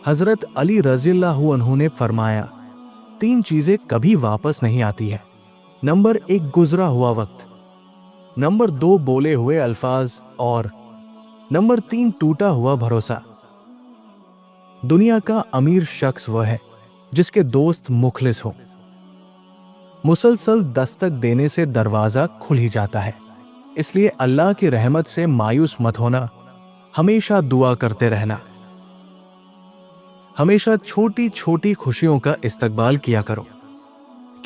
हजरत अली रज़ियल्लाहु अन्हु ने फरमाया, 3 चीजें कभी वापस नहीं आती है। नंबर 1 गुजरा हुआ वक्त, नंबर 2 बोले हुए अल्फाज और नंबर 3 टूटा हुआ भरोसा। दुनिया का अमीर शख्स वह है जिसके दोस्त मुखलिस हो। मुसलसल दस्तक देने से दरवाजा खुल ही जाता है। इसलिए अल्लाह की रहमत से मायूस मत होना, हमेशा दुआ करते रहना। हमेशा छोटी छोटी खुशियों का इस्तकबाल किया करो,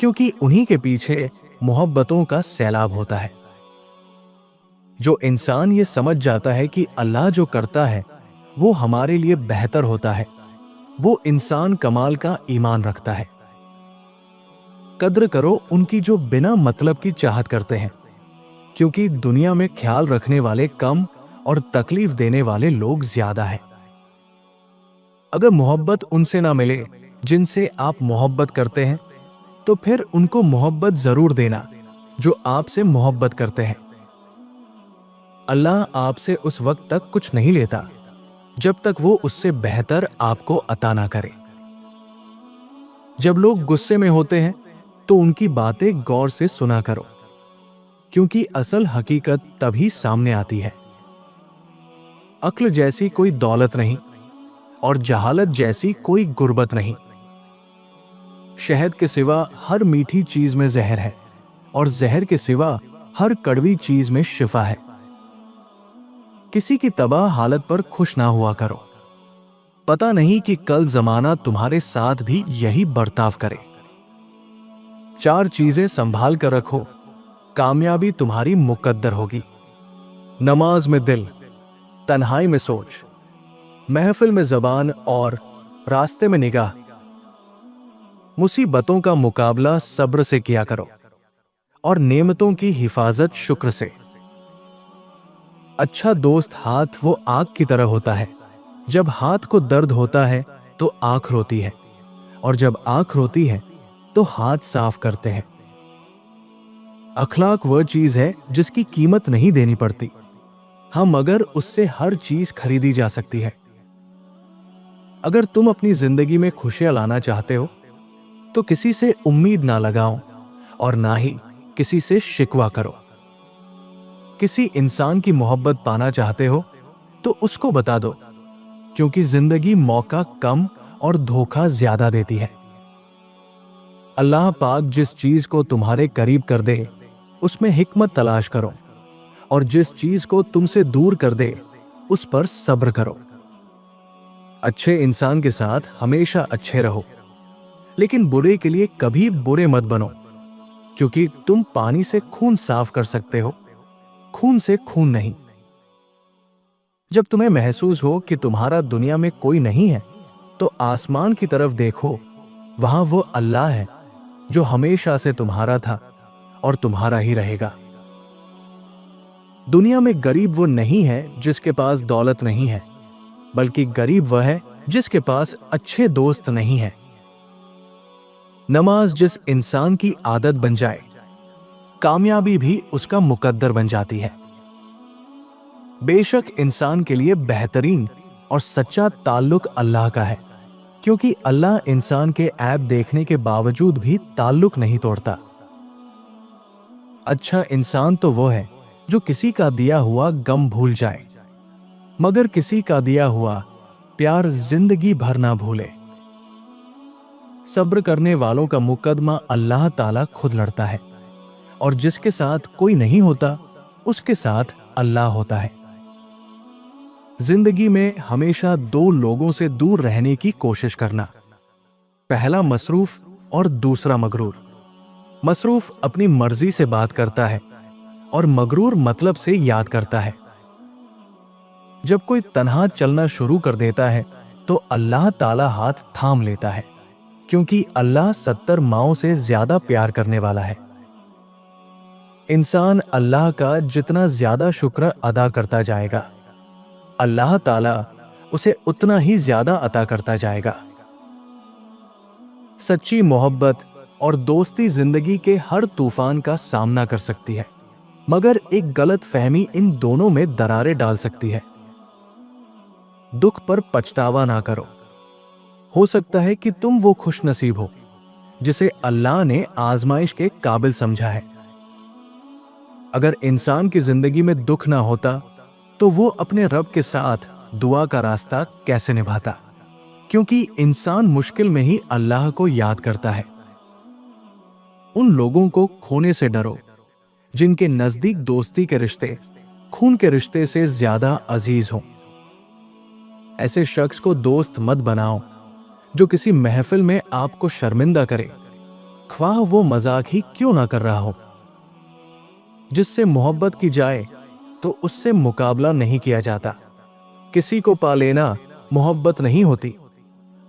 क्योंकि उन्हीं के पीछे मोहब्बतों का सैलाब होता है। जो इंसान ये समझ जाता है कि अल्लाह जो करता है वो हमारे लिए बेहतर होता है, वो इंसान कमाल का ईमान रखता है। कद्र करो उनकी जो बिना मतलब की चाहत करते हैं, क्योंकि दुनिया में ख्याल रखने वाले कम और तकलीफ देने वाले लोग ज्यादा है। अगर मोहब्बत उनसे ना मिले जिनसे आप मोहब्बत करते हैं, तो फिर उनको मोहब्बत जरूर देना जो आपसे मोहब्बत करते हैं। अल्लाह आपसे उस वक्त तक कुछ नहीं लेता जब तक वो उससे बेहतर आपको अता ना करे। जब लोग गुस्से में होते हैं तो उनकी बातें गौर से सुना करो, क्योंकि असल हकीकत तभी सामने आती है। अक्ल जैसी कोई दौलत नहीं और जहालत जैसी कोई गुर्बत नहीं। शहद के सिवा हर मीठी चीज में जहर है और जहर के सिवा हर कड़वी चीज में शिफा है। किसी की तबाह हालत पर खुश ना हुआ करो। पता नहीं कि कल जमाना तुम्हारे साथ भी यही बर्ताव करे। 4 चीजें संभाल कर रखो, कामयाबी तुम्हारी मुकद्दर होगी। नमाज में दिल, तन्हाई में सोच, महफिल में जबान और रास्ते में निगाह। मुसीबतों का मुकाबला सब्र से किया करो और नेमतों की हिफाजत शुक्र से। अच्छा दोस्त हाथ वो आग की तरह होता है। जब हाथ को दर्द होता है तो आंख रोती है, और जब आंख रोती है तो हाथ साफ करते हैं। अखलाक वह चीज है जिसकी कीमत नहीं देनी पड़ती, हाँ मगर उससे हर चीज खरीदी जा सकती है। अगर तुम अपनी जिंदगी में खुशियां लाना चाहते हो तो किसी से उम्मीद ना लगाओ और ना ही किसी से शिकवा करो। किसी इंसान की मोहब्बत पाना चाहते हो तो उसको बता दो, क्योंकि जिंदगी मौका कम और धोखा ज्यादा देती है। अल्लाह पाक जिस चीज को तुम्हारे करीब कर दे उसमें हिकमत तलाश करो, और जिस चीज को तुमसे दूर कर दे उस पर सब्र करो। अच्छे इंसान के साथ हमेशा अच्छे रहो, लेकिन बुरे के लिए कभी बुरे मत बनो, क्योंकि तुम पानी से खून साफ कर सकते हो, खून से खून नहीं। जब तुम्हें महसूस हो कि तुम्हारा दुनिया में कोई नहीं है, तो आसमान की तरफ देखो, वहां वो अल्लाह है जो हमेशा से तुम्हारा था और तुम्हारा ही रहेगा। दुनिया में गरीब वो नहीं है जिसके पास दौलत नहीं है, बल्कि गरीब वह है जिसके पास अच्छे दोस्त नहीं है। नमाज जिस इंसान की आदत बन जाए, कामयाबी भी उसका मुकद्दर बन जाती है। बेशक इंसान के लिए बेहतरीन और सच्चा ताल्लुक अल्लाह का है, क्योंकि अल्लाह इंसान के ऐब देखने के बावजूद भी ताल्लुक नहीं तोड़ता। अच्छा इंसान तो वो है जो किसी का दिया हुआ गम भूल जाए, मगर किसी का दिया हुआ प्यार जिंदगी भर ना भूले। सब्र करने वालों का मुकदमा अल्लाह ताला खुद लड़ता है, और जिसके साथ कोई नहीं होता उसके साथ अल्लाह होता है। जिंदगी में हमेशा 2 लोगों से दूर रहने की कोशिश करना। पहला मसरूफ और दूसरा मगरूर। मसरूफ अपनी मर्जी से बात करता है और मगरूर मतलब से याद करता है। जब कोई तन्हा चलना शुरू कर देता है तो अल्लाह ताला हाथ थाम लेता है, क्योंकि अल्लाह 70 माओं से ज्यादा प्यार करने वाला है। इंसान अल्लाह का जितना ज्यादा शुक्र अदा करता जाएगा, अल्लाह ताला उसे उतना ही ज्यादा अता करता जाएगा। सच्ची मोहब्बत और दोस्ती जिंदगी के हर तूफान का सामना कर सकती है, मगर एक गलत फहमी इन दोनों में दरारें डाल सकती है। दुख पर पछतावा ना करो, हो सकता है कि तुम वो खुश नसीब हो जिसे अल्लाह ने आजमाइश के काबिल समझा है। अगर इंसान की जिंदगी में दुख ना होता तो वो अपने रब के साथ दुआ का रास्ता कैसे निभाता? क्योंकि इंसान मुश्किल में ही अल्लाह को याद करता है। उन लोगों को खोने से डरो जिनके नजदीक दोस्ती के रिश्ते खून के रिश्ते से ज्यादा अजीज हों। ऐसे शख्स को दोस्त मत बनाओ जो किसी महफिल में आपको शर्मिंदा करे, ख्वाह वो मजाक ही क्यों ना कर रहा हो। जिससे मोहब्बत की जाए तो उससे मुकाबला नहीं किया जाता। किसी को पा लेना मोहब्बत नहीं होती,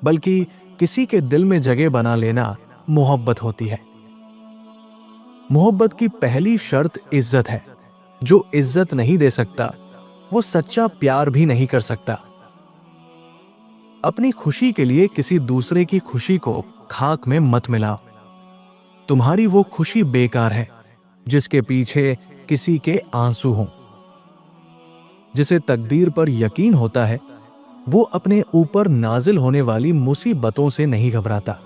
बल्कि किसी के दिल में जगह बना लेना मोहब्बत होती है। मोहब्बत की पहली शर्त इज्जत है। जो इज्जत नहीं दे सकता वो सच्चा प्यार भी नहीं कर सकता। अपनी खुशी के लिए किसी दूसरे की खुशी को खाक में मत मिलाओ। तुम्हारी वो खुशी बेकार है जिसके पीछे किसी के आंसू हों। जिसे तकदीर पर यकीन होता है वो अपने ऊपर नाजिल होने वाली मुसीबतों से नहीं घबराता।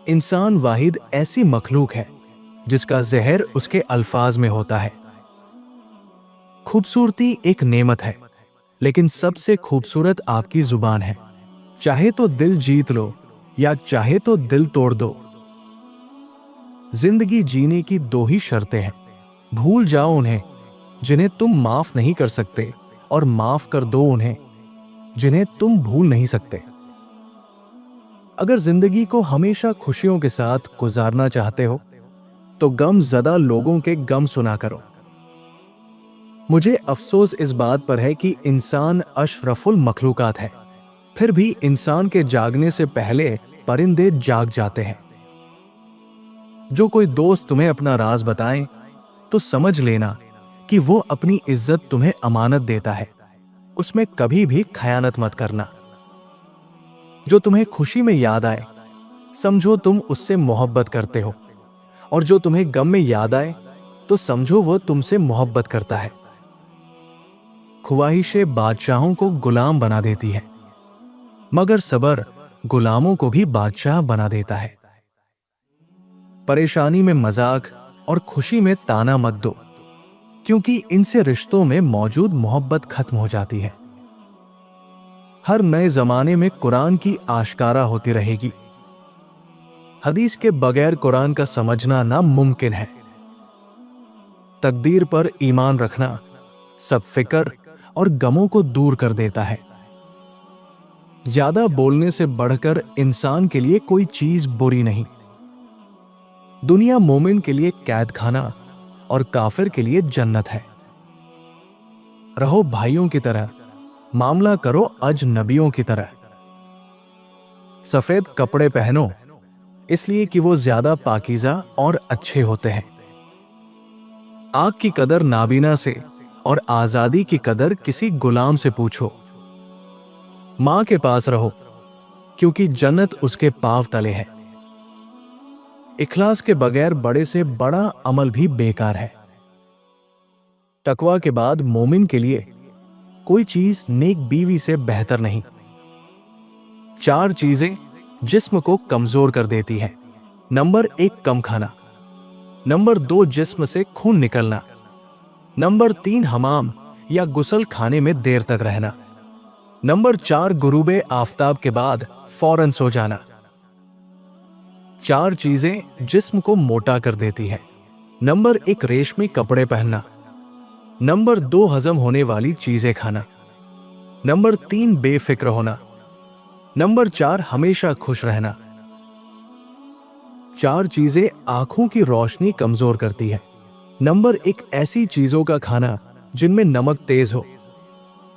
इंसान वाहिद ऐसी मखलूक है जिसका जहर उसके अल्फाज में होता है। खूबसूरती एक नेमत है, लेकिन सबसे खूबसूरत आपकी जुबान है। चाहे तो दिल जीत लो या चाहे तो दिल तोड़ दो। जिंदगी जीने की दो ही शर्तें हैं। भूल जाओ उन्हें जिन्हें तुम माफ नहीं कर सकते, और माफ कर दो उन्हें जिन्हें तुम भूल नहीं सकते। अगर जिंदगी को हमेशा खुशियों के साथ गुजारना चाहते हो तो गम ज़दा लोगों के गम सुना करो। मुझे अफसोस इस बात पर है कि इंसान अशरफुल मखलूकात है, फिर भी इंसान के जागने से पहले परिंदे जाग जाते हैं। जो कोई दोस्त तुम्हें अपना राज बताए तो समझ लेना कि वो अपनी इज्जत तुम्हें अमानत देता है। उसमें कभी भी खयानत मत करना। जो तुम्हें खुशी में याद आए समझो तुम उससे मोहब्बत करते हो, और जो तुम्हें गम में याद आए तो समझो वो तुमसे मोहब्बत करता है। ख्वाहिशें बादशाहों को गुलाम बना देती है, मगर सबर गुलामों को भी बादशाह बना देता है। परेशानी में मजाक और खुशी में ताना मत दो, क्योंकि इनसे रिश्तों में मौजूद मोहब्बत खत्म हो जाती है। हर नए जमाने में कुरान की आशकारा होती रहेगी। हदीस के बगैर कुरान का समझना नामुमकिन है। तकदीर पर ईमान रखना सब फिक्र और गमों को दूर कर देता है। ज्यादा बोलने से बढ़कर इंसान के लिए कोई चीज बुरी नहीं। दुनिया मोमिन के लिए कैद खाना और काफिर के लिए जन्नत है। रहो भाइयों की तरह, मामला करो अजनबियों की तरह। सफेद कपड़े पहनो इसलिए कि वो ज्यादा पाकीज़ा और अच्छे होते हैं। आग की कदर नाबीना से और आजादी की कदर किसी गुलाम से पूछो। मां के पास रहो क्योंकि जन्नत उसके पांव तले है। इखलास के बगैर बड़े से बड़ा अमल भी बेकार है। तकवा के बाद मोमिन के लिए कोई चीज नेक बीवी से बेहतर नहीं। 4 चीजें जिस्म को कमजोर कर देती है। नंबर 1 कम खाना, नंबर 2 जिस्म से खून निकलना, नंबर 3 हमाम या गुसल खाने में देर तक रहना, नंबर 4 गुरूबे आफताब के बाद फौरन सो जाना। 4 चीजें जिस्म को मोटा कर देती है। नंबर 1 रेशमी कपड़े पहनना, नंबर 2 हजम होने वाली चीजें खाना, नंबर 3 बेफिक्र होना, नंबर 4 हमेशा खुश रहना। 4 चीजें आंखों की रोशनी कमजोर करती है। नंबर 1 ऐसी चीजों का खाना जिनमें नमक तेज हो,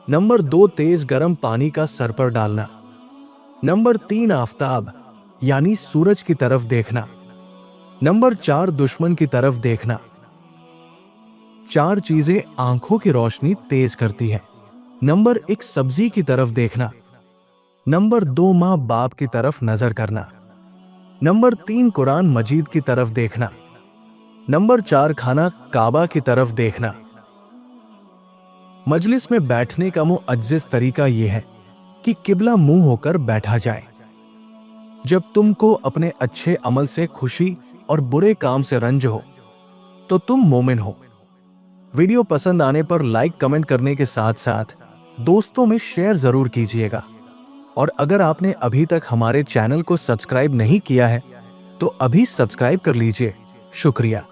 नंबर 2 तेज गर्म पानी का सर पर डालना, नंबर 3 आफताब यानी सूरज की तरफ देखना, नंबर 4 दुश्मन की तरफ देखना। 4 चीजें आंखों की रोशनी तेज करती है। नंबर 1 सब्जी की तरफ देखना, नंबर 2 माँ बाप की तरफ नजर करना, नंबर 3 कुरान मजीद की तरफ देखना, नंबर 4 खाना काबा की तरफ देखना। मजलिस में बैठने का मुअज्जिज तरीका यह है कि किबला मुंह होकर बैठा जाए। जब तुमको अपने अच्छे अमल से खुशी और बुरे काम से रंज हो तो तुम मोमिन हो। वीडियो पसंद आने पर लाइक कमेंट करने के साथ साथ दोस्तों में शेयर जरूर कीजिएगा। और अगर आपने अभी तक हमारे चैनल को सब्सक्राइब नहीं किया है तो अभी सब्सक्राइब कर लीजिए। शुक्रिया।